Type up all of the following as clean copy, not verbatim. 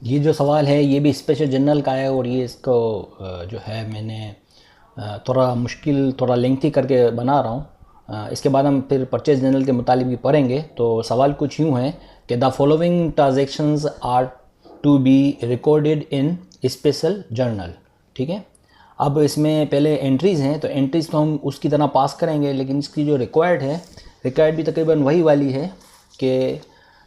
ये जो सवाल है ये भी स्पेशल जर्नल का है और ये इसको जो है मैंने थोड़ा मुश्किल थोड़ा लेंथी करके बना रहा हूँ। इसके बाद हम फिर परचेज जर्नल के मुतालिक भी पढ़ेंगे। तो सवाल कुछ यूँ है कि the following transactions are to be recorded in special journal. ठीक है, अब इसमें पहले एंट्रीज़ हैं तो एंट्रीज़ तो हम उसकी तरह पास करेंगे, लेकिन इसकी जो रिक्वायर्ड भी तकरीबन वही वाली है कि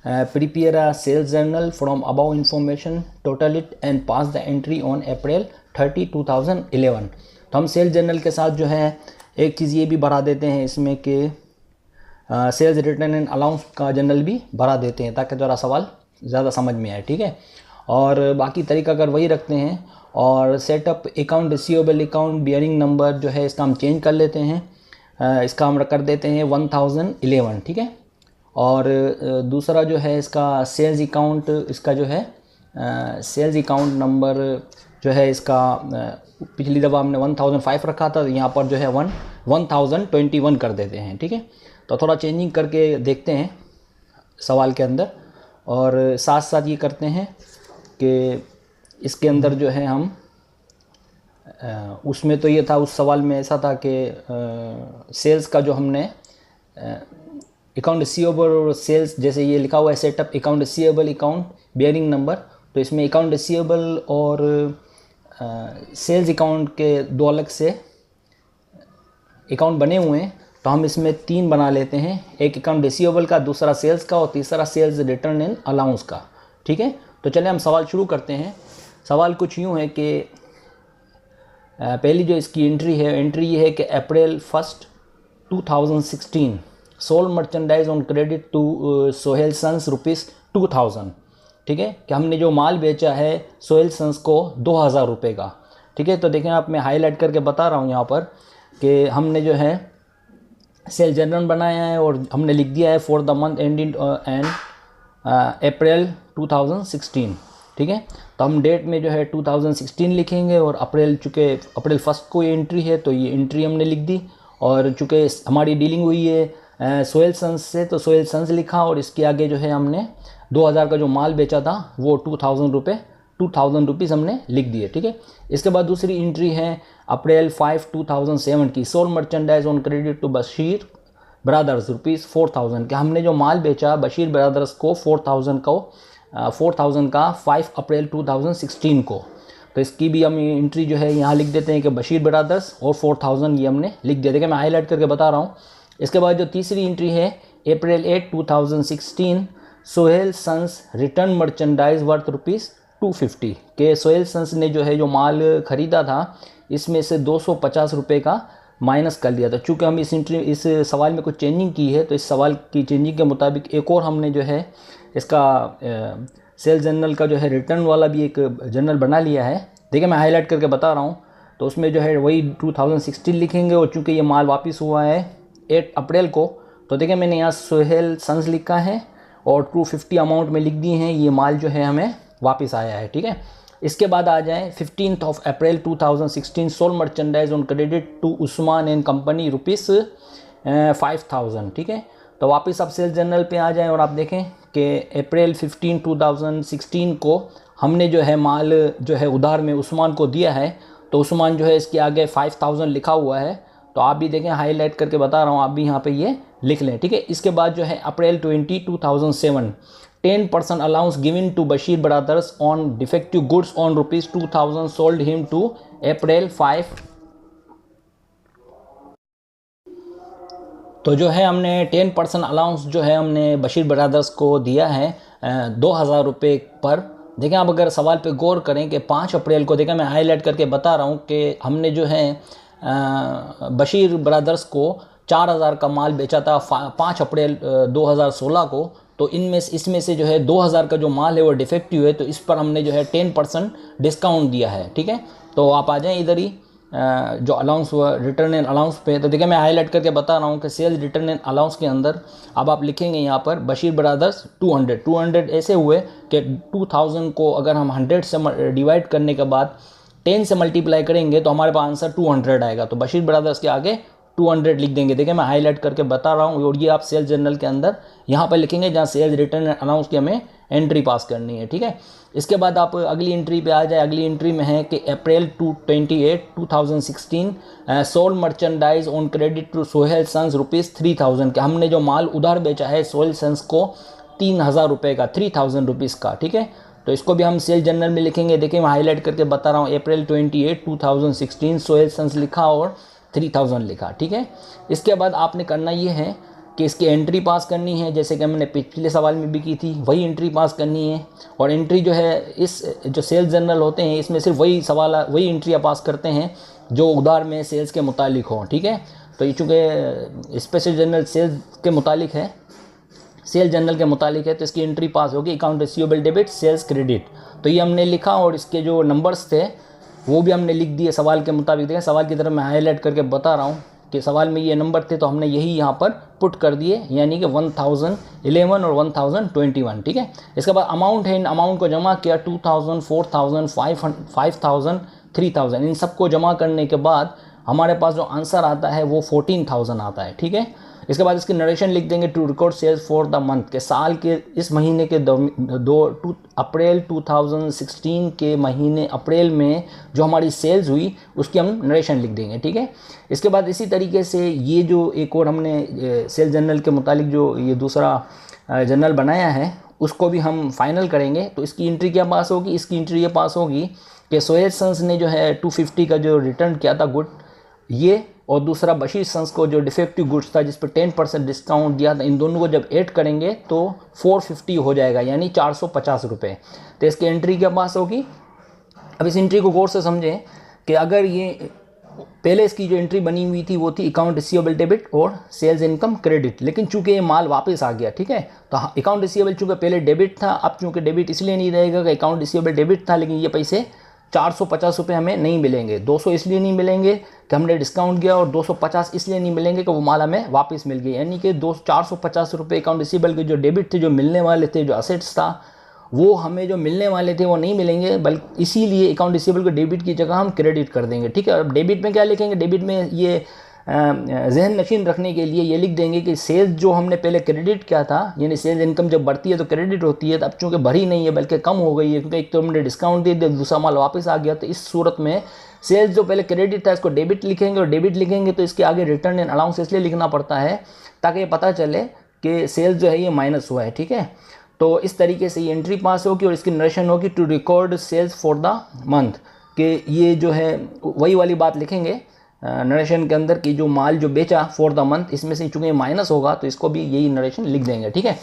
prepare a sales journal from above information, total it and pass the entry on April 30, 2011। तो हम सेल्स जर्नल के साथ जो है एक चीज़ ये भी भरा देते हैं इसमें कि सेल्स रिटर्न एंड अलाउंस का जर्नल भी भरा देते हैं ताकि ज़रा सवाल ज़्यादा समझ में आए। ठीक है, और बाकी तरीका अगर वही रखते हैं और setup account receivable account bearing number जो है इसका हम चेंज कर लेते हैं, इसका हम कर देते हैं 1011। ठीक है, और दूसरा जो है इसका सेल्स अकाउंट, इसका जो है सेल्स अकाउंट नंबर जो है इसका पिछली दफ़ा हमने 1005 रखा था, यहाँ पर जो है 1021 कर देते हैं। ठीक है, तो थोड़ा चेंजिंग करके देखते हैं सवाल के अंदर, और साथ साथ ये करते हैं कि इसके अंदर जो है हम उसमें तो ये था, उस सवाल में ऐसा था कि सेल्स का जो हमने अकाउंट रिसीवेबल और सेल्स, जैसे ये लिखा हुआ है setup account receivable account bearing number, तो इसमें अकाउंट रिसीवेबल और सेल्स अकाउंट के दो अलग से अकाउंट बने हुए हैं, तो हम इसमें 3 बना लेते हैं, एक अकाउंट रिसीवेबल का, दूसरा सेल्स का और तीसरा सेल्स रिटर्न एंड अलाउंस का। ठीक है, तो चलिए हम सवाल शुरू करते हैं। सवाल कुछ यूँ है कि पहली जो इसकी एंट्री ये है कि April 1, 2016 sold merchandise on credit to Sohail sons ₹2000। ठीक है, कि हमने जो माल बेचा है सोहेल सन्स को 2000 रुपये का। ठीक है, तो देखें आप, मैं हाईलाइट करके बता रहा हूँ यहाँ पर कि हमने जो है सेल जर्नल बनाया है और हमने लिख दिया है for the month ending and April 2016। ठीक है, तो हम डेट में जो है 2016 लिखेंगे और चूँकि अप्रैल 1 को ये एंट्री है तो ये एंट्री हमने लिख दी, और चूँकि हमारी डीलिंग हुई है सोहेल सन्स से तो सोहेल सन्स लिखा, और इसके आगे जो है हमने 2000 का जो माल बेचा था वो 2000 रुपीज़ हमने लिख दिए। ठीक है, इसके बाद दूसरी एंट्री है अप्रैल 5, 2007 की sold merchandise on credit to Bashir brothers ₹4000, कि हमने जो माल बेचा बशीर ब्रदर्स को 4000 का 5 अप्रैल 2016 को, तो इसकी भी हम एंट्री जो है यहाँ लिख देते हैं कि बशीर ब्रदर्स और 4000 ये हमने लिख दिया। देखिए मैं हाईलाइट करके बता रहा हूँ। इसके बाद जो तीसरी एंट्री है April 8, 2016 Sohail sons return merchandise worth ₹250, के सोहेल सन्स ने जो है जो माल ख़रीदा था इसमें से 250 रुपये का माइनस कर लिया था। चूँकि हम इस सवाल में कुछ चेंजिंग की है तो इस सवाल की चेंजिंग के मुताबिक एक और हमने जो है इसका सेल जर्नल का जो है रिटर्न वाला भी एक जर्नल बना लिया है। देखिए मैं हाईलाइट करके बता रहा हूँ, तो उसमें जो है वही 2016 लिखेंगे, और चूँकि ये माल वापस हुआ है 8 अप्रैल को, तो देखिए मैंने यहाँ सोहेल सन्स लिखा है और 250 अमाउंट में लिख दिए हैं, ये माल जो है हमें वापस आया है। ठीक है, इसके बाद आ जाए 15 April 2016 sold merchandise on credit to Usman and company ₹5000। ठीक है, तो वापस आप सेल्स जर्नल पे आ जाएं और आप देखें कि अप्रैल 15, 2016 को हमने जो है माल जो है उधार में उस्मान को दिया है, तो उस्मान जो है इसके आगे 5000 लिखा हुआ है, तो आप भी देखें हाईलाइट करके बता रहा हूँ, आप भी यहाँ पे ये लिख लें। ठीक है, इसके बाद जो है April 20, 2007 10% allowance given to Bashir brothers on defective goods on ₹2000 sold him to April 5। तो जो है हमने 10% अलाउंस जो है हमने बशीर ब्रदर्स को दिया है 2000 रुपये पर। देखें आप अगर सवाल पे गौर करें कि 5 अप्रैल को, देखें मैं हाईलाइट करके बता रहा हूँ कि हमने जो है बशीर ब्रदर्स को 4000 का माल बेचा था 5 अप्रैल 2016 को, तो इसमें से जो है 2000 का जो माल है वो डिफेक्टिव है, तो इस पर हमने जो है 10% डिस्काउंट दिया है। ठीक है, तो आप आ जाएं इधर ही जो अलाउंस हुआ रिटर्न एंड अलाउंस पे, तो देखिए मैं हाईलाइट करके बता रहा हूँ कि सेल्स रिटर्न एंड अलाउंस के अंदर अब आप लिखेंगे यहाँ पर बशीर ब्रदर्स 200 ऐसे हुए कि 2000 को अगर हम 100 से डिवाइड करने के बाद 10 से मल्टीप्लाई करेंगे तो हमारे पास आंसर 200 आएगा, तो बशीर ब्रदर्स के आगे 200 लिख देंगे। देखिए मैं हाईलाइट करके बता रहा हूँ, और ये आप सेल्स जर्नल के अंदर यहाँ पर लिखेंगे जहाँ सेल्स रिटर्न अनाउंस की हमें एंट्री पास करनी है, ठीक है। इसके बाद आप अगली एंट्री पे आ जाए। अगली एंट्री में है कि April 28 2016 sold merchandise on credit to Sohail sons ₹3000 के, हमने जो माल उधार बेचा है सोहेल सन्स को 3000 रुपये का, 3000 रुपीज़ का, ठीक है। तो इसको भी हम सेल्स जर्नल में लिखेंगे। देखिए मैं हाईलाइट करके बता रहा हूँ, अप्रैल 28 2016 सोहेल सन्स लिखा और 3000 लिखा, ठीक है। इसके बाद आपने करना ये है कि इसकी एंट्री पास करनी है, जैसे कि हमने पिछले सवाल में भी की थी, वही एंट्री पास करनी है। और एंट्री जो है इस जो सेल्स जर्नल होते हैं इसमें सिर्फ वही एंट्रियाँ पास करते हैं जो उधार में सेल्स के मुतालिक हो, ठीक है। तो ये चूँकि स्पेशल जर्नल सेल्स के मुतालिक है, सेल जर्नल के मुतालिक है, तो इसकी एंट्री पास होगी account receivable debit sales credit. तो ये हमने लिखा और इसके जो नंबर्स थे वो भी हमने लिख दिए सवाल के मुताबिक। देखिए सवाल की तरफ मैं हाईलाइट करके बता रहा हूँ कि सवाल में ये नंबर थे तो हमने यही यहाँ पर पुट कर दिए, यानी कि 1011 और 1021, ठीक है। इसके बाद अमाउंट है, इन अमाउंट को जमा किया 2000, 4000, 5000, 3000, इन सबको जमा करने के बाद हमारे पास जो आंसर आता है वो 14,000 आता है, ठीक है। इसके बाद इसकी नरेशन लिख देंगे, to record sales for the month के साल के इस महीने के अप्रैल 2016 के महीने अप्रैल में जो हमारी सेल्स हुई उसकी हम नरेशन लिख देंगे, ठीक है। इसके बाद इसी तरीके से ये जो एक और हमने सेल्स जर्नल के मुतालिक जो ये दूसरा जर्नल बनाया है उसको भी हम फाइनल करेंगे। तो इसकी एंट्री क्या पास होगी, इसकी एंट्री ये पास होगी कि सोहेल सन्स ने जो है 250 का जो रिटर्न किया था गुड ये, और दूसरा बशीर सन्स को जो डिफेक्टिव गुड्स था जिस पर 10% डिस्काउंट दिया था, इन दोनों को जब ऐड करेंगे तो 450 हो जाएगा, यानी 450 रुपये। तो इसकी एंट्री क्या पास होगी। अब इस एंट्री को गौर से समझें कि अगर ये पहले इसकी जो एंट्री बनी हुई थी वो थी अकाउंट रिसीवेबल डेबिट और सेल्स इनकम क्रेडिट, लेकिन चूंकि ये माल वापस आ गया, ठीक है, तो अकाउंट रिसीवेबल चूंकि पहले डेबिट था, अब चूंकि डेबिट इसलिए नहीं रहेगा कि अकाउंट रिसीवेबल डेबिट था, लेकिन ये पैसे 450 रुपये हमें नहीं मिलेंगे। 200 इसलिए नहीं मिलेंगे कि हमने डिस्काउंट किया, और 250 इसलिए नहीं मिलेंगे कि वो माल हमें वापस मिल गई, यानी कि 450 रुपये अकाउंट रिसीवेबल के जो डेबिट थे, जो मिलने वाले थे, जो असेट्स था, वो हमें जो मिलने वाले थे वो नहीं मिलेंगे, बल्कि इसीलिए अकाउंट रिसीवेबल को डेबिट की जगह हम क्रेडिट कर देंगे, ठीक है। अब डेबिट में क्या लिखेंगे, डेबिट में ये जहन नशीन रखने के लिए ये लिख देंगे कि सेल्स जो हमने पहले क्रेडिट किया था, यानी सेल्स इनकम जब बढ़ती है तो क्रेडिट होती है, तो अब चूँकि भरी नहीं है बल्कि कम हो गई है, क्योंकि एक तो हमने डिस्काउंट दे दिया, दूसरा माल वापस आ गया, तो इस सूरत में सेल्स जो पहले क्रेडिट था इसको डेबिट लिखेंगे, और डेबिट लिखेंगे तो इसके आगे रिटर्न एंड अलाउंस इसलिए लिखना पड़ता है ताकि ये पता चले कि सेल्स जो है ये माइनस हुआ है, ठीक है। तो इस तरीके से ये एंट्री पास होगी और इसकी नरेशन होगी, to record sales for the month, कि ये जो है वही वाली बात लिखेंगे नरेशन के अंदर कि जो माल जो बेचा फॉर द मंथ, इसमें से चूँकि माइनस होगा तो इसको भी यही नरेशन लिख देंगे, ठीक है।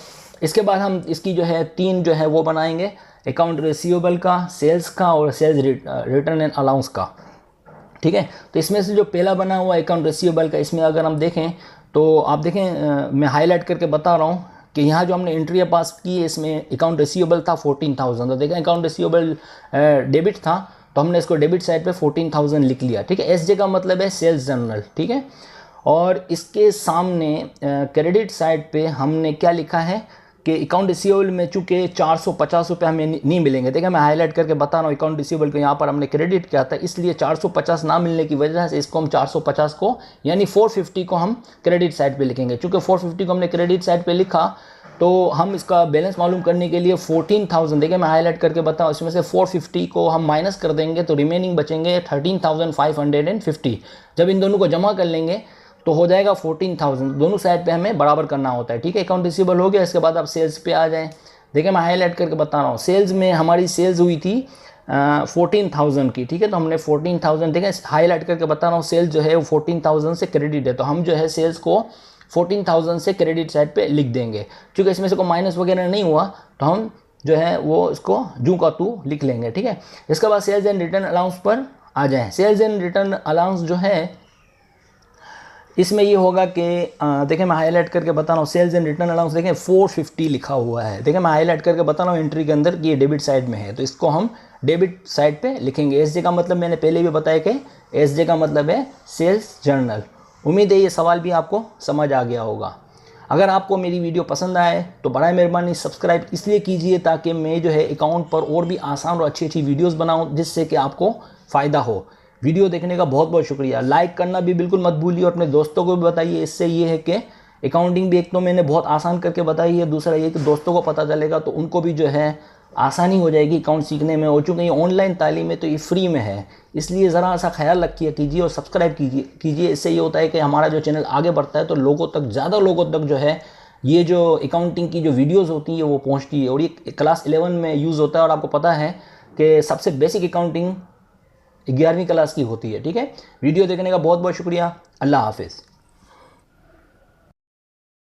इसके बाद हम इसकी जो है 3 जो है वो बनाएंगे, अकाउंट रिसीवेबल का, सेल्स का और सेल्स रिटर्न एंड अलाउंस का, ठीक है। तो इसमें से जो पहला बना हुआ अकाउंट रिसीवेबल का, इसमें अगर हम देखें तो आप देखें मैं हाईलाइट करके बता रहा हूँ कि यहाँ जो हमने एंट्रियाँ पास की है इसमें अकाउंट रिसीवेबल था 14,000, तो देखें अकाउंट रिसीवेबल डेबिट था तो हमने इसको डेबिट साइड पे 14,000 लिख लिया, ठीक है। एसजे का मतलब है सेल्स जर्नल, ठीक है। और इसके सामने क्रेडिट साइड पे हमने क्या लिखा है कि अकाउंट रिसीवेबल में चूँकि 450 रुपये हमें नहीं मिलेंगे। देखिए मैं हाईलाइट करके बता रहा हूँ, अकाउंट रिसीवेबल को यहाँ पर हमने क्रेडिट किया था, इसलिए 450 ना मिलने की वजह से इसको हम 450 को यानी 450 को हम क्रेडिट साइड पे लिखेंगे। चूँकि 450 को हमने क्रेडिट साइड पे लिखा तो हम इसका बैलेंस मालूम करने के लिए 14,000, देखिए मैं हाईलाइट करके बताऊँ, इसमें से 450 को हम माइनस कर देंगे तो रिमेनिंग बचेंगे 13,550। जब इन दोनों को जमा कर लेंगे तो हो जाएगा 14,000, दोनों साइड पे हमें बराबर करना होता है, ठीक है। अकाउंट रिसीवेबल हो गया। इसके बाद आप सेल्स पे आ जाएँ। देखिए मैं हाईलाइट करके बता रहा हूँ, सेल्स में हमारी सेल्स हुई थी 14,000 की, ठीक है। तो हमने 14,000, देखें हाईलाइट करके बता रहा हूँ, सेल्स जो है वो 14,000 से क्रेडिट है, तो हम जो है सेल्स को 14,000 से क्रेडिट साइड पे लिख देंगे। क्योंकि इसमें से कोई माइनस वगैरह नहीं हुआ तो हम जो है वो इसको जू का तू लिख लेंगे, ठीक है। इसके बाद सेल्स एंड रिटर्न अलाउंस पर आ जाएं। सेल्स एंड रिटर्न अलाउंस जो है इसमें ये होगा कि देखें मैं हाईलाइट करके बता रहा हूँ, सेल्स एंड रिटर्न अलाउंस देखें 450 लिखा हुआ है। देखें मैं हाईलाइट करके बता रहा हूँ एंट्री के अंदर कि ये डेबिट साइड में है, तो इसको हम डेबिट साइड पे लिखेंगे। एसजे का मतलब मैंने पहले भी बताया कि एसजे का मतलब है सेल्स जर्नल। उम्मीद है ये सवाल भी आपको समझ आ गया होगा। अगर आपको मेरी वीडियो पसंद आए तो बराए मेहरबानी सब्सक्राइब इसलिए कीजिए ताकि मैं जो है अकाउंट पर और भी आसान और अच्छी अच्छी वीडियोस बनाऊं जिससे कि आपको फ़ायदा हो। वीडियो देखने का बहुत बहुत शुक्रिया। लाइक करना भी बिल्कुल मत भूलिए और अपने दोस्तों को भी बताइए। इससे ये है कि अकाउंटिंग भी एक तो मैंने बहुत आसान करके बताई है, दूसरा ये कि दोस्तों को पता चलेगा तो उनको भी जो है आसानी हो जाएगी अकाउंट सीखने में। हो चूँकि ये ऑनलाइन तालीम है तो ये फ्री में है, इसलिए ज़रा सा ख्याल रखिए कीजिए और सब्सक्राइब कीजिए। इससे ये होता है कि हमारा जो चैनल आगे बढ़ता है तो लोगों तक, ज़्यादा लोगों तक जो है ये जो अकाउंटिंग की जो वीडियोज़ होती है वो पहुँचती है। और ये क्लास 11 में यूज़ होता है और आपको पता है कि सबसे बेसिक अकाउंटिंग 11वीं क्लास की होती है। ठीक है, वीडियो देखने का बहुत बहुत शुक्रिया। अल्लाह हाफिज़।